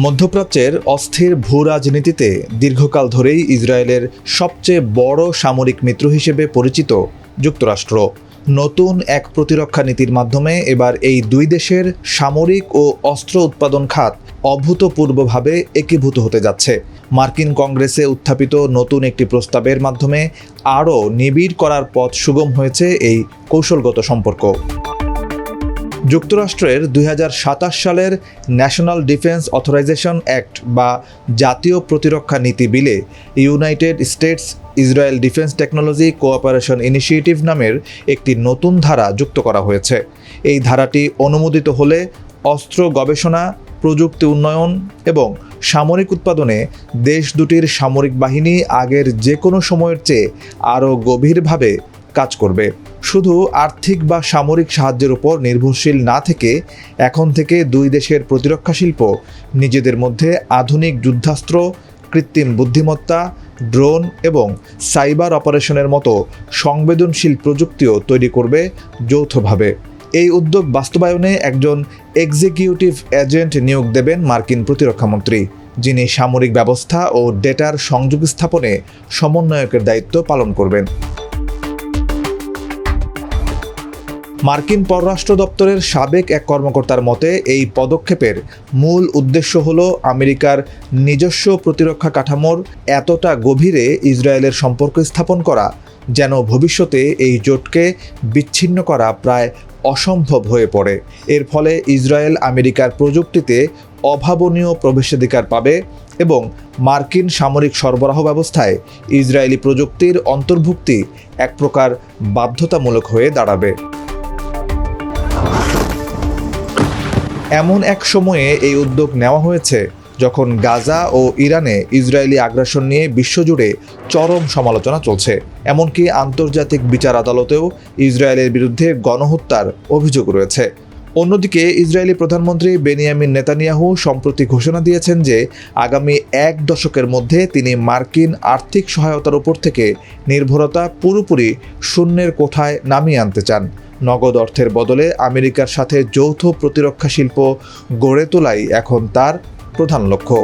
মধ্যপ্রাচ্যের অস্থির ভূরাজনীতিতে দীর্ঘকাল ধরেই ইসরায়েলের সবচেয়ে বড় সামরিক মিত্র হিসেবে পরিচিত যুক্তরাষ্ট্র। নতুন এক প্রতিরক্ষা নীতির মাধ্যমে এবার এই দুই দেশের সামরিক ও অস্ত্র উৎপাদন খাত অভূতপূর্বভাবে একীভূত হতে যাচ্ছে। মার্কিন কংগ্রেসে উত্থাপিত নতুন একটি প্রস্তাবের মাধ্যমে আরও নিবিড় করার পথ সুগম হয়েছে এই কৌশলগত সম্পর্ক। যুক্তরাষ্ট্রের ২০২৭ সালের ন্যাশনাল ডিফেন্স অথরাইজেশন অ্যাক্ট বা জাতীয় প্রতিরক্ষা নীতি বিলে United states Israel defence technology cooperation initiative নামের একটি নতুন ধারা যুক্ত করা হয়েছে। এই ধারাটি অনুমোদিত হলে অস্ত্র গবেষণা, প্রযুক্তি উন্নয়ন এবং সামরিক উৎপাদনে দেশ দুটির সামরিক বাহিনী আগের যে কোনো সময়ের চেয়ে আরও গভীরভাবে কাজ করবে। শুধু আর্থিক বা সামরিক সাহায্যের উপর নির্ভরশীল না থেকে এখন থেকে দুই দেশের প্রতিরক্ষা শিল্প নিজেদের মধ্যে আধুনিক যুদ্ধাস্ত্র, কৃত্রিম বুদ্ধিমত্তা, ড্রোন এবং সাইবার অপারেশনের মতো সংবেদনশীল প্রযুক্তিও তৈরি করবে যৌথভাবে। এই উদ্যোগ বাস্তবায়নে একজন এক্সিকিউটিভ এজেন্ট নিয়োগ দেবেন মার্কিন প্রতিরক্ষামন্ত্রী, যিনি সামরিক ব্যবস্থা ও ডেটার সংযোগ স্থাপনে সমন্বয়কের দায়িত্ব পালন করবেন। মার্কিন পররাষ্ট্র দপ্তরের সাবেক এক কর্মকর্তার মতে এই পদক্ষেপের মূল উদ্দেশ্য হল আমেরিকার নিজস্ব প্রতিরক্ষা কাঠামোর এতটা গভীরে ইসরায়েলের সম্পর্ক স্থাপন করা যেন ভবিষ্যতে এই জোটকে বিচ্ছিন্ন করা প্রায় অসম্ভব হয়ে পড়ে। এর ফলে ইসরায়েল আমেরিকার প্রযুক্তিতে অভাবনীয় প্রবেশাধিকার পাবে এবং মার্কিন সামরিক সরবরাহ ব্যবস্থায় ইসরায়েলি প্রযুক্তির অন্তর্ভুক্তি এক প্রকার বাধ্যতামূলক হয়ে দাঁড়াবে। এমন এক সময়ে এই উদ্যোগ নেওয়া হয়েছে যখন গাজা ও ইরানে ইসরায়েলি আগ্রাসন নিয়ে বিশ্বজুড়ে চরম সমালোচনা চলছে। এমনকি আন্তর্জাতিক বিচার আদালতেও ইসরায়েলের বিরুদ্ধে গণহত্যার অভিযোগ রয়েছে। অন্যদিকে ইসরায়েলি প্রধানমন্ত্রী বেনিয়ামিন নেতানিয়াহু সম্প্রতি ঘোষণা দিয়েছেন যে আগামী ১ দশকের মধ্যে তিনি মার্কিন আর্থিক সহায়তার উপর থেকে নির্ভরতা পুরোপুরি শূন্যের কোঠায় নামিয়ে আনতে চান। নগদ অর্থের বদলে আমেরিকার সাথে যৌথ প্রতিরক্ষা শিল্প গড়ে তোলাই এখন তার প্রধান লক্ষ্য।